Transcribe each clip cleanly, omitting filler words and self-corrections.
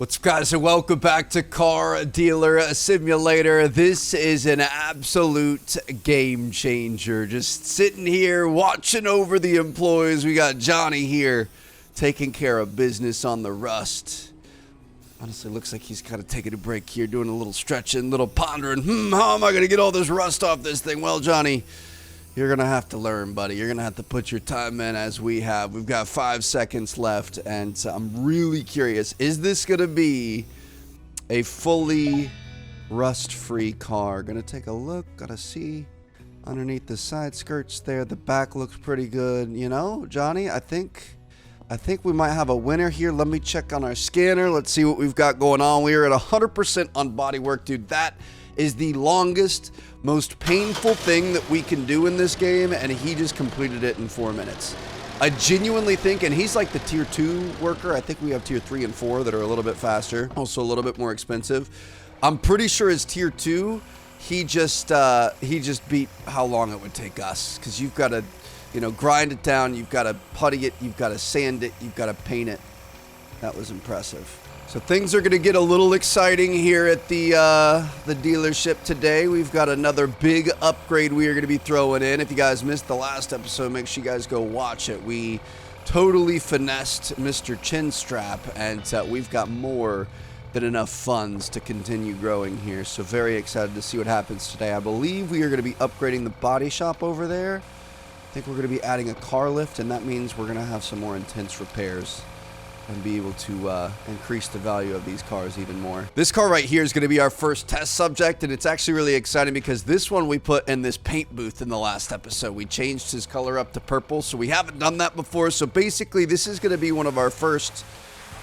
What's up, guys, and welcome back to Car Dealer Simulator. This is an absolute game changer. Just sitting here watching over the employees. We got Johnny here taking care of business on the Rust. Honestly, looks like he's kind of taking a break here, doing a little stretching, little pondering. How am I going to get all this rust off this thing? Well, Johnny, you're going to have to learn, buddy. You're going to have to put your time in as we have. We've got 5 seconds left, and I'm really curious. Is this going to be a fully rust-free car? Going to take a look. Got to see underneath the side skirts there. The back looks pretty good. You know, Johnny, I think we might have a winner here. Let me check on our scanner. Let's see what we've got going on. We are at 100% on bodywork, dude. That is the longest, most painful thing that we can do in this game, and he just completed it in 4 minutes. I genuinely think, and he's like the tier 2 worker. I think we have tier 3 and 4 that are a little bit faster, also a little bit more expensive. I'm pretty sure his tier 2, he just beat how long it would take us, because you've got to, you know, grind it down, you've got to putty it, you've got to sand it, you've got to paint it. That was impressive. So things are going to get a little exciting here at the dealership today. We've got another big upgrade we are going to be throwing in. If you guys missed the last episode, make sure you guys go watch it. We totally finessed Mr. Chinstrap, and we've got more than enough funds to continue growing here. So very excited to see what happens today. I believe we are going to be upgrading the body shop over there. I think we're going to be adding a car lift, and that means we're going to have some more intense repairs and be able to increase the value of these cars even more. This car right here is going to be our first test subject, and it's actually really exciting because this one we put in this paint booth in the last episode. We changed his color up to purple, so we haven't done that before. So basically, this is going to be one of our first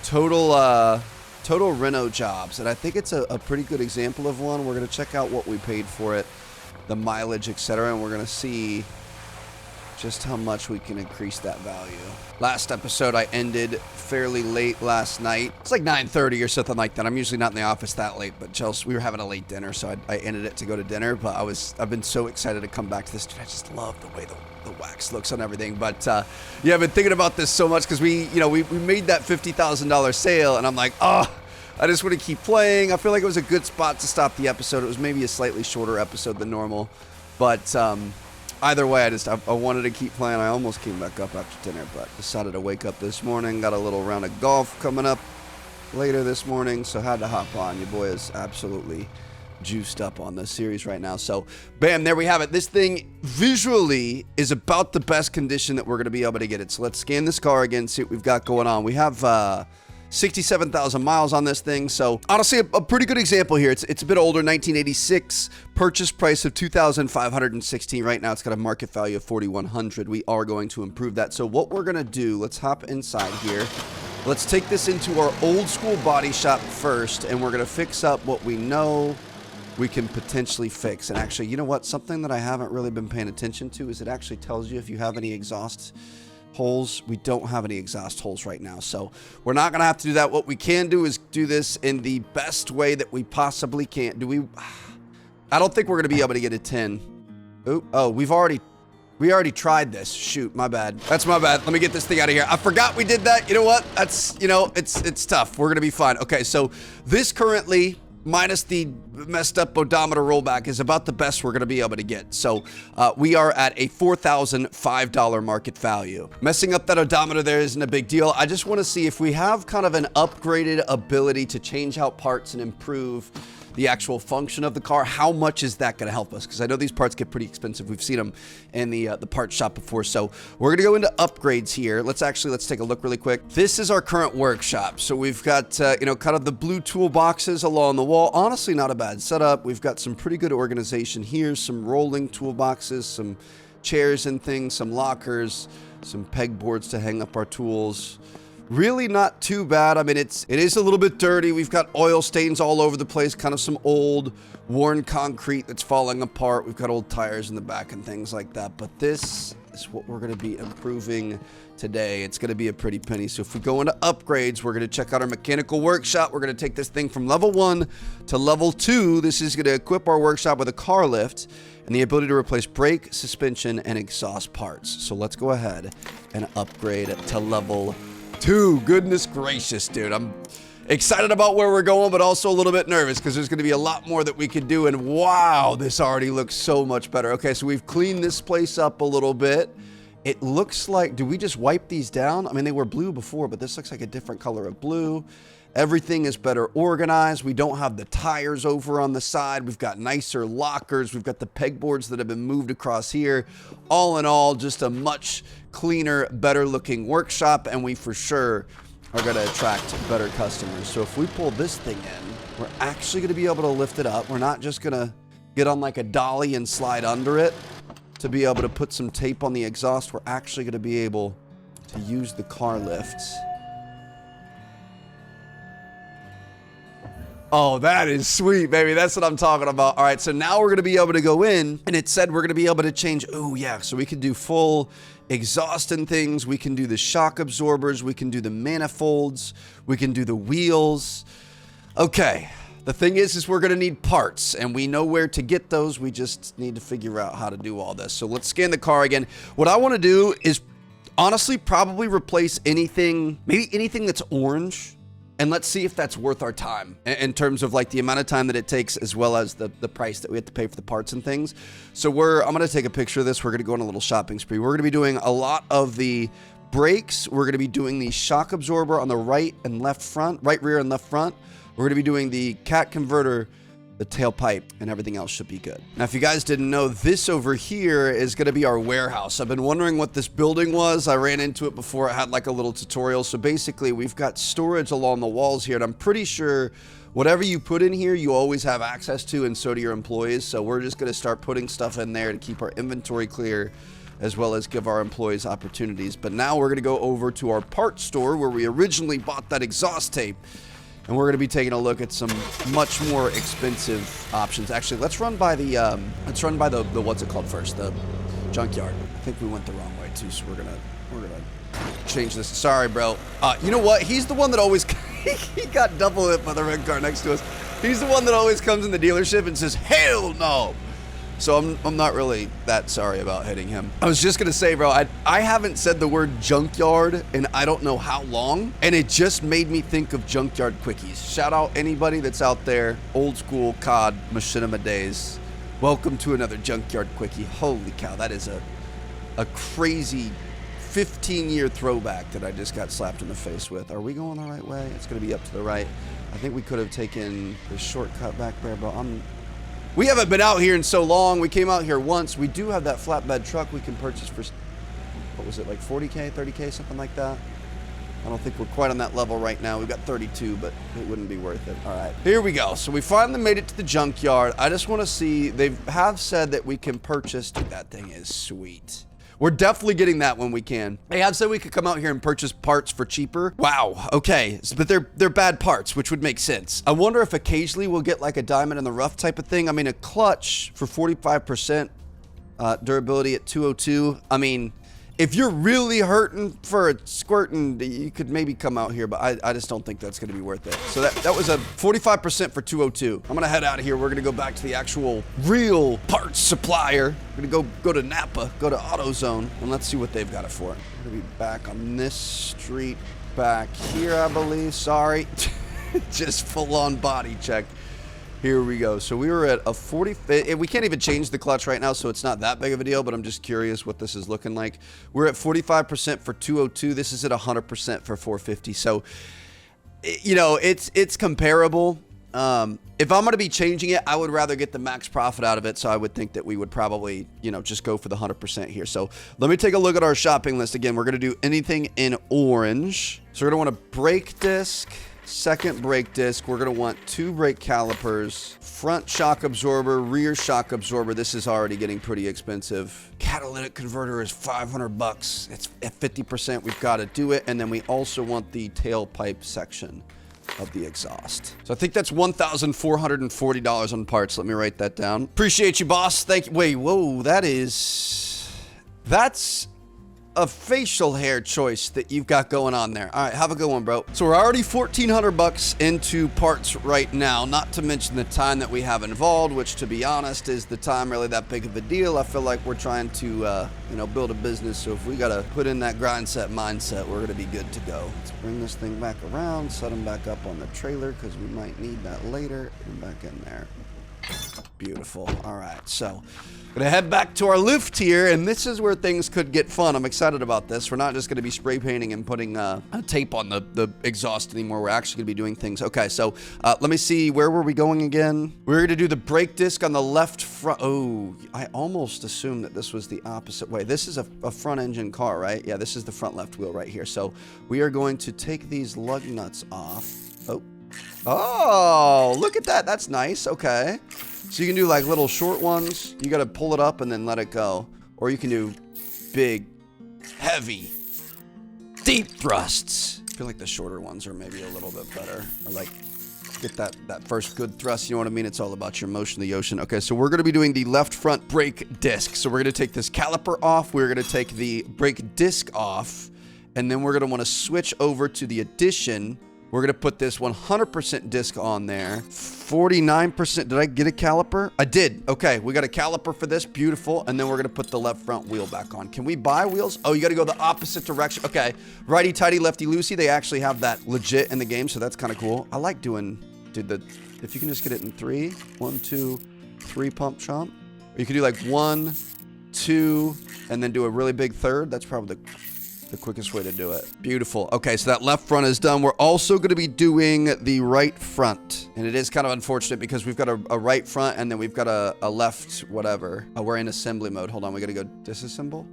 total reno jobs, and I think it's a pretty good example of one. We're going to check out what we paid for it, the mileage, etc., and we're going to see just how much we can increase that value. Last episode I ended fairly late last night. It's like 9:30 or something like that. I'm usually not in the office that late, but Chelsea, we were having a late dinner, so I ended it to go to dinner. But I've been so excited to come back to this. Dude, I just love the way the wax looks on everything. But yeah, I've been thinking about this so much because we made that $50,000 sale, and I'm like, I just want to keep playing. I feel like it was a good spot to stop the episode. It was maybe a slightly shorter episode than normal, but either way, I wanted to keep playing. I almost came back up after dinner, but decided to wake up this morning. Got a little round of golf coming up later this morning, so had to hop on. Your boy is absolutely juiced up on this series right now. So, bam, there we have it. This thing visually is about the best condition that we're going to be able to get it. So let's scan this car again, see what we've got going on. We have 67,000 miles on this thing, so honestly a pretty good example here. It's a bit older, 1986, purchase price of $2,516. Right now it's got a market value of $4,100. We are going to improve that. So what we're gonna do, let's hop inside here. Let's take this into our old school body shop first, and we're gonna fix up what we know we can potentially fix. And actually, you know what, something that I haven't really been paying attention to is it actually tells you if you have any exhaust holes. We don't have any exhaust holes right now, so we're not gonna have to do that. What we can do is do this in the best way that we possibly can. I don't think we're gonna be able to get a 10. Oh, we already tried this. Shoot, my bad. That's my bad. Let me get this thing out of here. I forgot we did that. You know what? That's, it's tough. We're gonna be fine. Okay, so this currently, minus the messed up odometer rollback, is about the best we're going to be able to get. So we are at a $4,005 market value. Messing up that odometer there isn't a big deal. I just want to see if we have kind of an upgraded ability to change out parts and improve the actual function of the car. How much is that going to help us? Because I know these parts get pretty expensive. We've seen them in the parts shop before. So we're going to go into upgrades here. Let's take a look really quick. This is our current workshop. So we've got, kind of the blue toolboxes along the wall. Honestly, not a bad setup. We've got some pretty good organization here. Some rolling toolboxes, some chairs and things, some lockers, some pegboards to hang up our tools. Really not too bad. I mean, it is a little bit dirty. We've got oil stains all over the place, kind of some old worn concrete that's falling apart. We've got old tires in the back and things like that. But this is what we're going to be improving today. It's going to be a pretty penny. So if we go into upgrades, we're going to check out our mechanical workshop. We're going to take this thing from level 1 to level 2. This is going to equip our workshop with a car lift and the ability to replace brake, suspension, and exhaust parts. So let's go ahead and upgrade to level 2. Goodness gracious, dude. Excited about where we're going, but also a little bit nervous because there's going to be a lot more that we can do. And wow, this already looks so much better. Okay, so we've cleaned this place up a little bit. It looks like, do we just wipe these down? I mean, they were blue before, but this looks like a different color of blue. Everything is better organized. We don't have the tires over on the side. We've got nicer lockers. We've got the pegboards that have been moved across here. All in all, just a much cleaner, better looking workshop. And we for sure are going to attract better customers. So if we pull this thing in, we're actually going to be able to lift it up. We're not just going to get on like a dolly and slide under it to be able to put some tape on the exhaust. We're actually going to be able to use the car lifts. Oh, that is sweet, baby. That's what I'm talking about. All right, so now we're going to be able to go in, and it said we're going to be able to change. Oh, yeah, so we can do full exhaust and things. We can do the shock absorbers. We can do the manifolds. We can do the wheels. Okay, the thing is we're going to need parts, and we know where to get those. We just need to figure out how to do all this. So let's scan the car again. What I want to do is honestly probably replace anything, maybe anything that's orange. And let's see if that's worth our time in terms of like the amount of time that it takes as well as the price that we have to pay for the parts and things. So I'm going to take a picture of this. We're going to go on a little shopping spree. We're going to be doing a lot of the brakes. We're going to be doing the shock absorber on the right and left front, right rear and left front. We're going to be doing the cat converter, the tailpipe, and everything else should be good. Now, if you guys didn't know, this over here is going to be our warehouse. I've been wondering what this building was. I ran into it before. I had like a little tutorial. So basically, we've got storage along the walls here, and I'm pretty sure whatever you put in here, you always have access to, and so do your employees. So we're just going to start putting stuff in there to keep our inventory clear, as well as give our employees opportunities. But now we're going to go over to our parts store where we originally bought that exhaust tape. And we're going to be taking a look at some much more expensive options. Actually, let's run by the what's it called first? The junkyard. I think we went the wrong way too, so we're gonna change this. Sorry, bro. You know what? He's the one that always he got double hit by the red car next to us. He's the one that always comes in the dealership and says, "Hell no." So I'm not really that sorry about hitting him. I was just gonna say, bro, I haven't said the word junkyard in I don't know how long, and it just made me think of Junkyard Quickies. Shout out anybody that's out there, old school COD machinima days. Welcome to another Junkyard Quickie. Holy cow, that is a crazy 15-year throwback that I just got slapped in the face with. Are we going the right way? It's gonna be up to the right. I think we could have taken the shortcut back there, but we haven't been out here in so long. We came out here once. We do have that flatbed truck we can purchase for, what was it, like 40K, 30K, something like that. I don't think we're quite on that level right now. We've got 32, but it wouldn't be worth it. All right, here we go. So we finally made it to the junkyard. I just want to see, they have said that we can purchase, dude, that thing is sweet. We're definitely getting that when we can. They have said we could come out here and purchase parts for cheaper. Wow, okay, but they're bad parts, which would make sense. I wonder if occasionally we'll get like a diamond in the rough type of thing. I mean, a clutch for 45% durability at 202. I mean, if you're really hurting for a squirting, you could maybe come out here, but I just don't think that's gonna be worth it. So that was a 45% for 202. I'm gonna head out of here. We're gonna go back to the actual real parts supplier. We're gonna go to Napa, go to AutoZone, and let's see what they've got it for. We're gonna be back on this street back here, I believe. Sorry, just full on body check. Here we go. So we were at a 40. We can't even change the clutch right now, so it's not that big of a deal, but I'm just curious what this is looking like. We're at 45% for 202. This is at 100% for 450. So, you know, it's comparable. If I'm going to be changing it, I would rather get the max profit out of it. So I would think that we would probably, you know, just go for the 100% here. So let me take a look at our shopping list. Again, we're going to do anything in orange. So we're going to want a brake disc. Second brake disc, we're going to want 2 brake calipers, front shock absorber, rear shock absorber. This is already getting pretty expensive. Catalytic converter is $500. It's at 50%. We've got to do it. And then we also want the tailpipe section of the exhaust. So I think that's $1,440 on parts. Let me write that down. Appreciate you, boss. Thank you. Wait, whoa, that's a facial hair choice that you've got going on there. All right, have a good one, bro. So we're already 1,400 bucks into parts right now, not to mention the time that we have involved, which, to be honest, is the time really that big of a deal. I feel like we're trying to, build a business. So if we got to put in that grind set mindset, we're going to be good to go. Let's bring this thing back around, set them back up on the trailer because we might need that later. And back in there. Beautiful. All right, so gonna head back to our lift here, and this is where things could get fun. I'm excited about this. We're not just gonna be spray painting and putting a tape on the exhaust anymore. We're actually gonna be doing things. Okay, so let me see, where were we going again? We're gonna do the brake disc on the left front. Oh, I almost assumed that this was the opposite way. This is a front engine car, right? Yeah, this is the front left wheel right here. So we are going to take these lug nuts off. Oh, look at that. That's nice. Okay. So you can do like little short ones. You got to pull it up and then let it go. Or you can do big, heavy, deep thrusts. I feel like the shorter ones are maybe a little bit better. Or like get that first good thrust. You know what I mean? It's all about your motion of the ocean. Okay, so we're going to be doing the left front brake disc. So we're going to take this caliper off. We're going to take the brake disc off. And then we're going to want to switch over to the addition. We're going to put this 100% disc on there. 49%. Did I get a caliper? I did. Okay, we got a caliper for this. Beautiful. And then we're going to put the left front wheel back on. Can we buy wheels? Oh, you got to go the opposite direction. Okay. Righty tighty, lefty loosey. They actually have that legit in the game, so that's kind of cool. I like doing, if you can just get it in 3. 1, 2, 3 pump chomp. Or you could do like 1, 2, and then do a really big third. That's probably the quickest way to do it. Beautiful. Okay, so that left front is done. We're also going to be doing the right front. And it is kind of unfortunate because we've got a right front and then we've got a left whatever. Oh, we're in assembly mode. Hold on, we got to go disassemble.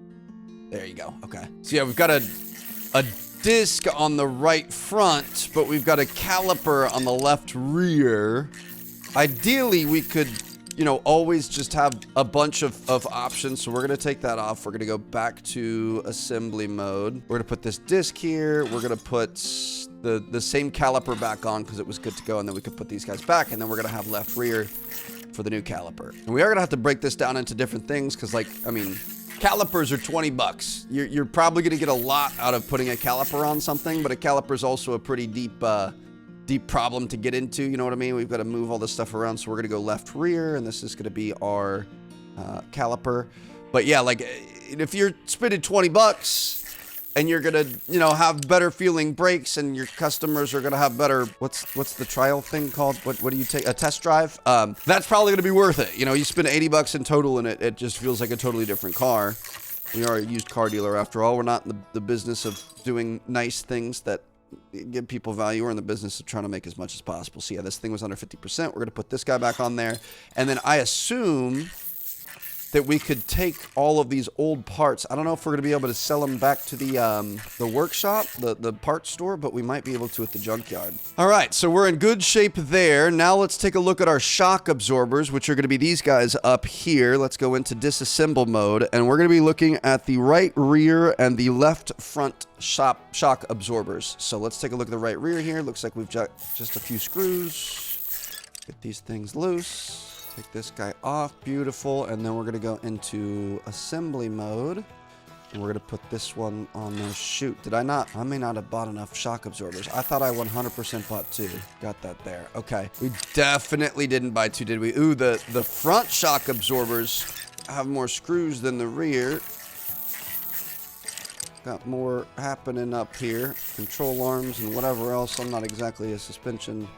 There you go. Okay. So yeah, we've got a disc on the right front, but we've got a caliper on the left rear. Ideally, we could always just have a bunch of options. So we're going to take that off. We're going to go back to assembly mode. We're going to put this disc here. We're going to put the same caliper back on because it was good to go. And then we could put these guys back. And then we're going to have left rear for the new caliper. And we are going to have to break this down into different things because, calipers are 20 bucks. You're probably going to get a lot out of putting a caliper on something, but a caliper is also a pretty deep problem to get into, you know what I mean? We've got to move all this stuff around, so we're going to go left rear, and this is going to be our caliper. But yeah, like, if you're spending 20 bucks and you're going to, have better feeling brakes and your customers are going to have better, what's the trial thing called? What do you take? A test drive? That's probably going to be worth it. You spend 80 bucks in total and it just feels like a totally different car. We are a used car dealer after all. We're not in the business of doing nice things that give people value. We're in the business of trying to make as much as possible. So yeah, this thing was under 50%. We're going to put this guy back on there. And then I assume that we could take all of these old parts. I don't know if we're going to be able to sell them back to the workshop, the parts store, but we might be able to at the junkyard. All right, so we're in good shape there. Now let's take a look at our shock absorbers, which are going to be these guys up here. Let's go into disassemble mode, and we're going to be looking at the right rear and the left front shock absorbers. So let's take a look at the right rear here. Looks like we've got just a few screws. Get these things loose. Take this guy off. Beautiful. And then we're going to go into assembly mode. And we're going to put this one on there. Shoot. Did I not? I may not have bought enough shock absorbers. I thought I 100% bought 2. Got that there. Okay. We definitely didn't buy 2, did we? Ooh, the front shock absorbers have more screws than the rear. Got more happening up here. Control arms and whatever else. I'm not exactly a suspension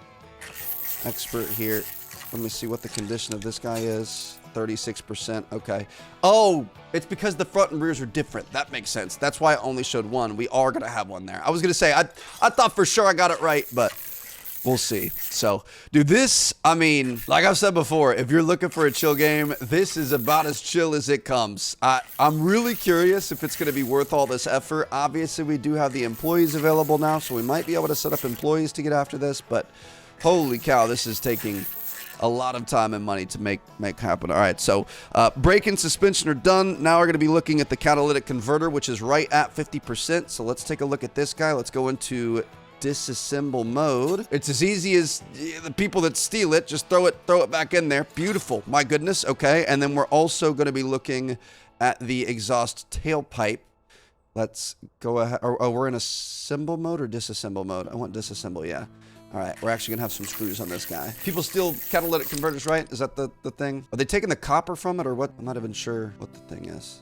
expert here. Let me see what the condition of this guy is. 36%. Okay. Oh, it's because the front and rears are different. That makes sense. That's why I only showed 1. We are going to have one there. I was going to say, I thought for sure I got it right, but we'll see. So, dude, this, like I've said before, if you're looking for a chill game, this is about as chill as it comes. I'm really curious if it's going to be worth all this effort. Obviously, we do have the employees available now, so we might be able to set up employees to get after this, but holy cow, this is taking a lot of time and money to make happen. All right, so brake and suspension are done. Now we're going to be looking at the catalytic converter, which is right at 50%. So let's take a look at this guy. Let's go into disassemble mode. It's as easy as the people that steal it, just throw it back in there. Beautiful. My goodness. Okay, and then we're also going to be looking at the exhaust tailpipe. Let's go ahead. Oh, we're in assemble mode or disassemble mode? I want disassemble, yeah. All right, we're actually gonna have some screws on this guy. People steal catalytic converters, right? Is that the thing? Are they taking the copper from it or what? I'm not even sure what the thing is.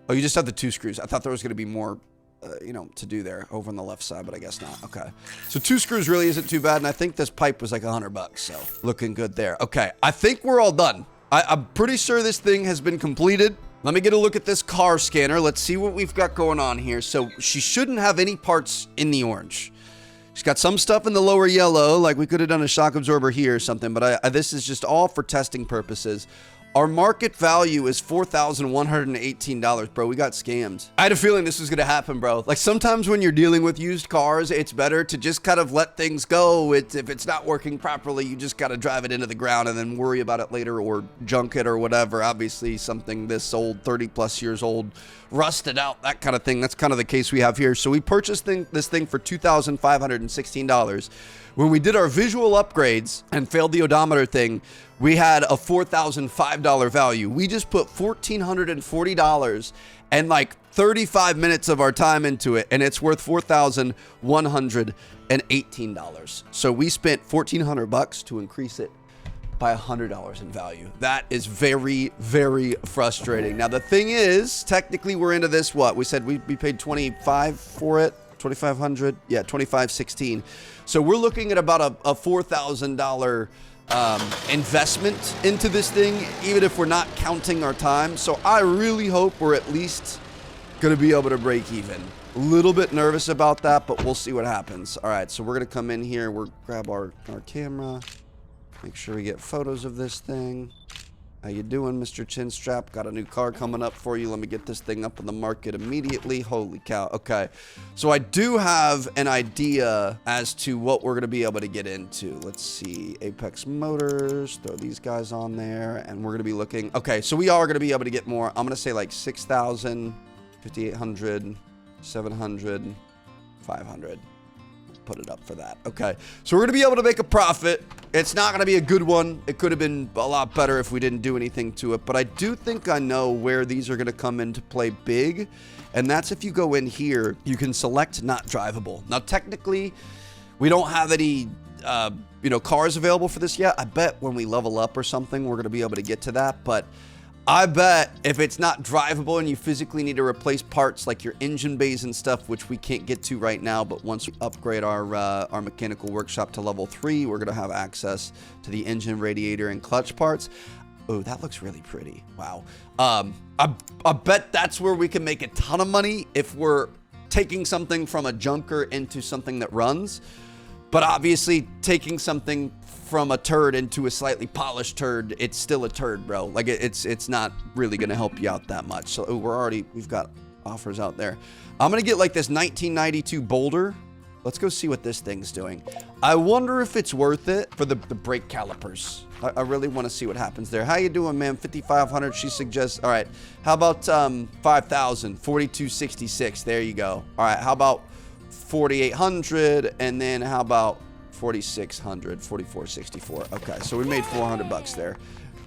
Oh, you just have the 2 screws. I thought there was gonna be more, you know, to do there over on the left side, but I guess not. Okay. So 2 screws really isn't too bad, and I think this pipe was like $100, so looking good there. Okay, I think we're all done. I'm pretty sure this thing has been completed. Let me get a look at this car scanner. Let's see what we've got going on here. So she shouldn't have any parts in the orange. She's got some stuff in the lower yellow, like we could have done a shock absorber here or something, but this is just all for testing purposes. Our market value is $4,118, bro. We got scammed. I had a feeling this was gonna happen, bro. Like sometimes when you're dealing with used cars, it's better to just kind of let things go. If it's not working properly, you just gotta drive it into the ground and then worry about it later or junk it or whatever. Obviously something this old, 30 plus years old, rusted out, that kind of thing. That's kind of the case we have here. So we purchased this thing for $2,516. When we did our visual upgrades and failed the odometer thing, we had a $4,005 value. We just put $1,440 and like 35 minutes of our time into it, and it's worth $4,118. So we spent $1,400 to increase it by $100 in value. That is very, very frustrating. Now the thing is, technically we're into this, what? We said we paid $25 for it. 2,500, yeah, 2,516. So we're looking at about a $4,000 investment into this thing, even if we're not counting our time. So I really hope we're at least gonna be able to break even. A little bit nervous about that, but we'll see what happens. All right, so we're gonna come in here, we'll grab our camera, make sure we get photos of this thing. How you doing, Mr. Chinstrap? Got a new car coming up for you. Let me get this thing up on the market immediately. Holy cow. Okay. So I do have an idea as to what we're going to be able to get into. Let's see. Apex Motors. Throw these guys on there. And we're going to be looking. Okay. So we are going to be able to get more. I'm going to say like 6,000, 5,800, 700, 500. Put it up for that. Okay, so we're gonna be able to make a profit. It's not gonna be a good one. It could have been a lot better if we didn't do anything to it, but I do think I know where these are gonna come into play big, and that's if you go in here, you can select not drivable. Now technically we don't have any you know, cars available for this yet. I bet when we level up or something we're gonna be able to get to that, but I bet if it's not drivable and you physically need to replace parts like your engine bays and stuff, which we can't get to right now, but once we upgrade our mechanical workshop to level 3, we're gonna have access to the engine, radiator, and clutch parts. Oh, that looks really pretty. Wow. I bet that's where we can make a ton of money if we're taking something from a junker into something that runs. But obviously taking something from a turd into a slightly polished turd, it's still a turd, bro. Like it's not really gonna help you out that much. So we've got offers out there. I'm gonna get like this 1992 Boulder. Let's go see what this thing's doing. I wonder if it's worth it for the brake calipers. I really want to see what happens there. How you doing, man? 5,500. She suggests. All right. How about 5,000? 4,266. There you go. All right. How about 4,800? And then how about 4,600? 4,464. Okay. So we made $400 there.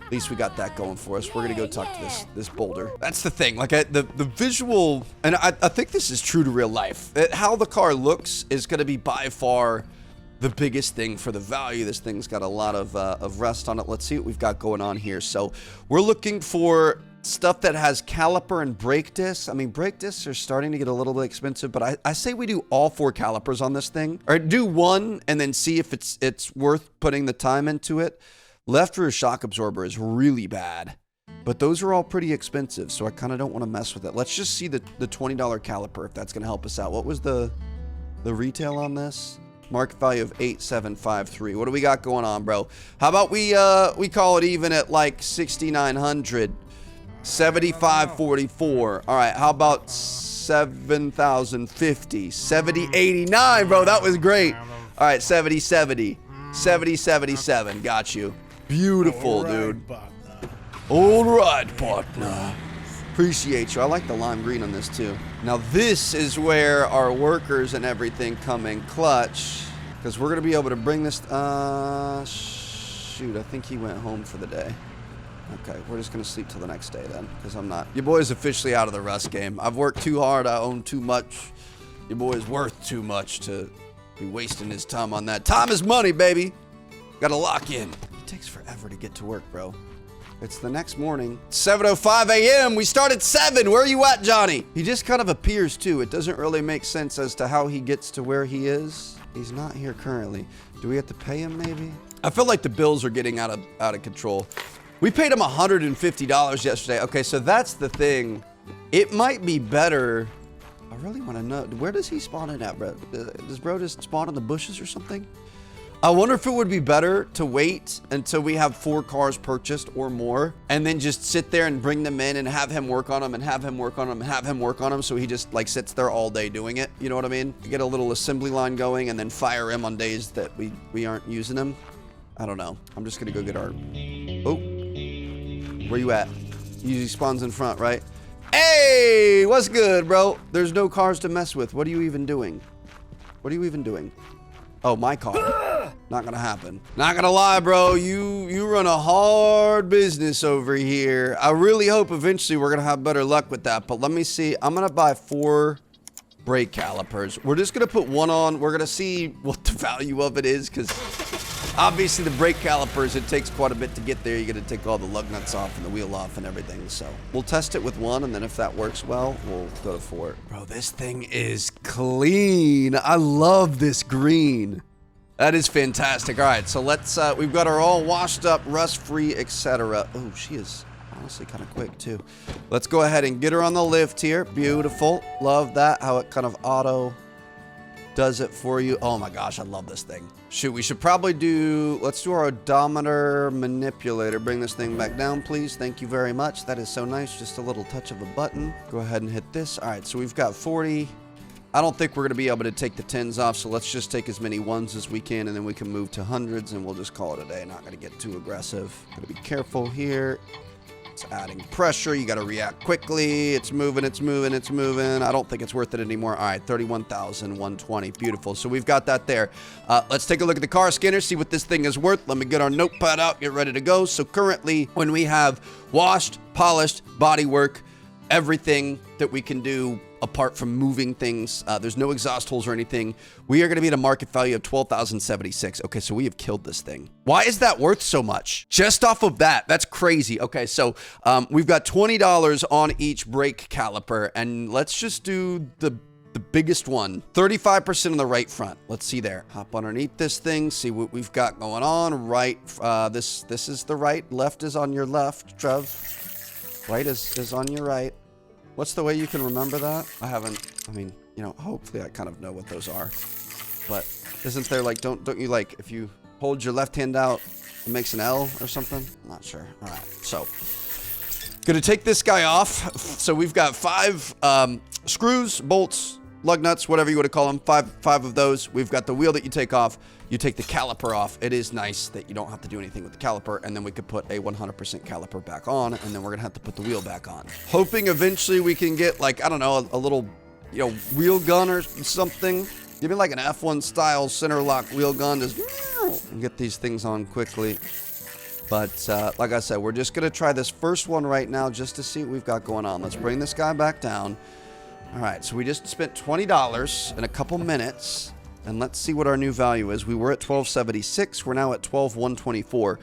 At least we got that going for us. We're gonna go talk to this Boulder. That's the thing. Like the visual, and I think this is true to real life. How the car looks is gonna be by far the biggest thing for the value. This thing's got a lot of rust on it. Let's see what we've got going on here. So we're looking for stuff that has caliper and brake discs. I mean, brake discs are starting to get a little bit expensive, but I say we do all 4 calipers on this thing, or do one and then see if it's worth putting the time into it. Left rear shock absorber is really bad, but those are all pretty expensive, so I kind of don't want to mess with it. Let's just see the $20 caliper, if that's going to help us out. What was the retail on this? Market value of 8,753. What do we got going on, bro? How about we call it even at like 6,900, 7,544. All right, how about 7,050, 70,89, bro? That was great. All right, 70,70, 70,77. Got you. Beautiful, dude. All right, partner. Appreciate you. I like the lime green on this too. Now this is where our workers and everything come in clutch, because we're gonna be able to bring this. Shoot, I think he went home for the day. Okay, we're just gonna sleep till the next day then, because I'm not. Your boy's officially out of the Rust game. I've worked too hard. I own too much. Your boy's worth too much to be wasting his time on that. Time is money, baby. Gotta lock in. It takes forever to get to work, bro. It's the next morning. 7:05 a.m. We start at 7. Where are you at, Johnny? He just kind of appears too. It doesn't really make sense as to how he gets to where he is. He's not here currently. Do we have to pay him maybe? I feel like the bills are getting out of control. We paid him $150 yesterday. Okay, so that's the thing. It might be better. I really want to know. Where does he spawn in at, bro? Does bro just spawn in the bushes or something? I wonder if it would be better to wait until we have 4 cars purchased or more and then just sit there and bring them in and have him work on them and have him work on them and have him work on them, so he just like sits there all day doing it. You know what I mean? Get a little assembly line going and then fire him on days that we aren't using him. I don't know. I'm just gonna go get our... Oh, where you at? He usually spawns in front, right? Hey, what's good, bro? There's no cars to mess with. What are you even doing? What are you even doing? Oh, my car. Not gonna happen. Not gonna lie, bro. You run a hard business over here. I really hope eventually we're gonna have better luck with that. But let me see. I'm gonna buy 4 brake calipers. We're just gonna put 1 on. We're gonna see what the value of it is, because obviously the brake calipers, it takes quite a bit to get there. You gotta take all the lug nuts off and the wheel off and everything. So we'll test it with 1, and then if that works well, we'll go to 4. Bro, this thing is clean. I love this green. That is fantastic. All right, so let's, we've got her all washed up, rust-free, etc. Oh, she is honestly kind of quick too. Let's go ahead and get her on the lift here. Beautiful. Love that, how it kind of auto does it for you. Oh my gosh, I love this thing. Shoot, we should probably do, let's do our odometer manipulator. Bring this thing back down, please. Thank you very much. That is so nice. Just a little touch of a button. Go ahead and hit this. All right, so we've got 40. I don't think we're going to be able to take the 10s off, so let's just take as many 1s as we can, and then we can move to 100s, and we'll just call it a day. Not going to get too aggressive. Got to be careful here. It's adding pressure. You got to react quickly. It's moving, it's moving, it's moving. I don't think it's worth it anymore. All right, 31,120. Beautiful. So we've got that there. Let's take a look at the car scanner, see what this thing is worth. Let me get our notepad out, get ready to go. So currently, when we have washed, polished, bodywork, everything that we can do apart from moving things, there's no exhaust holes or anything, we are going to be at a market value of $12,076. Okay, so we have killed this thing. Why is that worth so much? Just off of that, that's crazy. Okay, so we've got $20 on each brake caliper, and let's just do the biggest one. 35% on the right front. Let's see there. Hop underneath this thing, see what we've got going on. Right, this is the right. Left is on your left, Trev. Right is on your right. What's the way you can remember that? I mean, you know, hopefully I kind of know what those are. But isn't there like, don't you like, if you hold your left hand out, it makes an L or something? I'm not sure. All right, so gonna take this guy off. So we've got 5 screws, bolts, lug nuts, whatever you want to call them, 5 of those. We've got the wheel that you take off. You take the caliper off. It is nice that you don't have to do anything with the caliper, and then we could put a 100% caliper back on, and then we're gonna have to put the wheel back on. Hoping eventually we can get like, I don't know, a little, you know, wheel gun or something. Give me like an F1 style center lock wheel gun, just and get these things on quickly. But like I said, we're just gonna try this first one right now just to see what we've got going on. Let's bring this guy back down. All right, so we just spent $20 in a couple minutes, and let's see what our new value is. We were at $12.76. We're now at $12,124.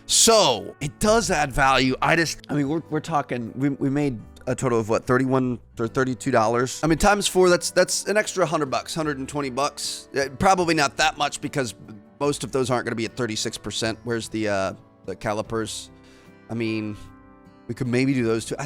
So it does add value. I mean, we're talking. We made a total of what, $31 or $32. I mean, times 4. That's an extra $100, $120. Probably not that much because most of those aren't going to be at 36%. Where's the calipers? I mean, we could maybe do those two.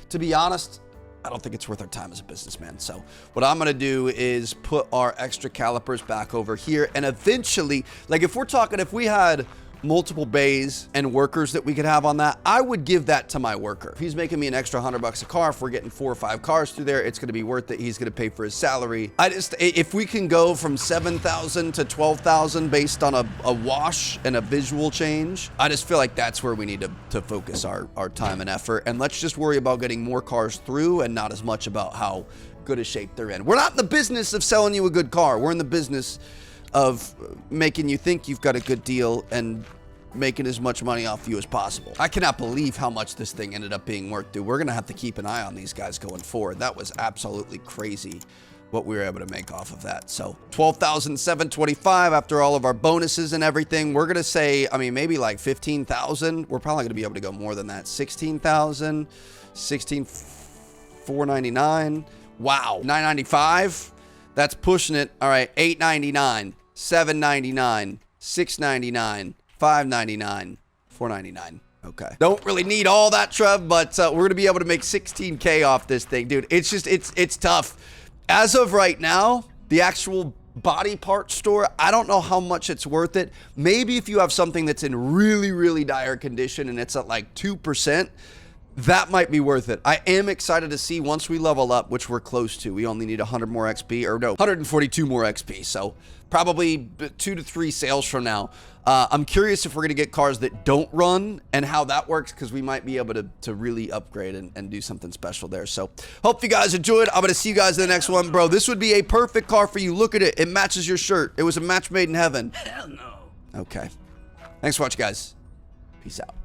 To be honest, I don't think it's worth our time as a businessman. So what I'm going to do is put our extra calipers back over here. And eventually, like if we had multiple bays and workers that we could have on that, I would give that to my worker. If he's making me an extra $100 a car, if we're getting 4 or 5 cars through there, it's going to be worth it. He's going to pay for his salary. If we can go from 7,000 to 12,000 based on a wash and a visual change, I just feel like that's where we need to focus our time and effort. And let's just worry about getting more cars through and not as much about how good a shape they're in. We're not in the business of selling you a good car. We're in the business of making you think you've got a good deal and making as much money off you as possible. I cannot believe how much this thing ended up being worth, dude. We're going to have to keep an eye on these guys going forward. That was absolutely crazy what we were able to make off of that. So 12,725 after all of our bonuses and everything. We're going to say, I mean, maybe like 15,000. We're probably going to be able to go more than that. 16,000, 16,499. Wow. 995. That's pushing it. All right. 899, 799, 699, 599, 499. Okay. Don't really need all that, Trev, but we're going to be able to make 16K off this thing, dude. It's just, it's tough. As of right now, the actual body part store, I don't know how much it's worth it. Maybe if you have something that's in really, really dire condition and it's at like 2%, that might be worth it. I am excited to see once we level up, which we're close to. We only need 100 more XP, or no, 142 more XP. So probably 2 to 3 sales from now. I'm curious if we're going to get cars that don't run and how that works, because we might be able to really upgrade and do something special there. So hope you guys enjoyed. I'm going to see you guys in the next one. Bro, this would be a perfect car for you. Look at it. It matches your shirt. It was a match made in heaven. Hell no. Okay. Thanks for watching, guys. Peace out.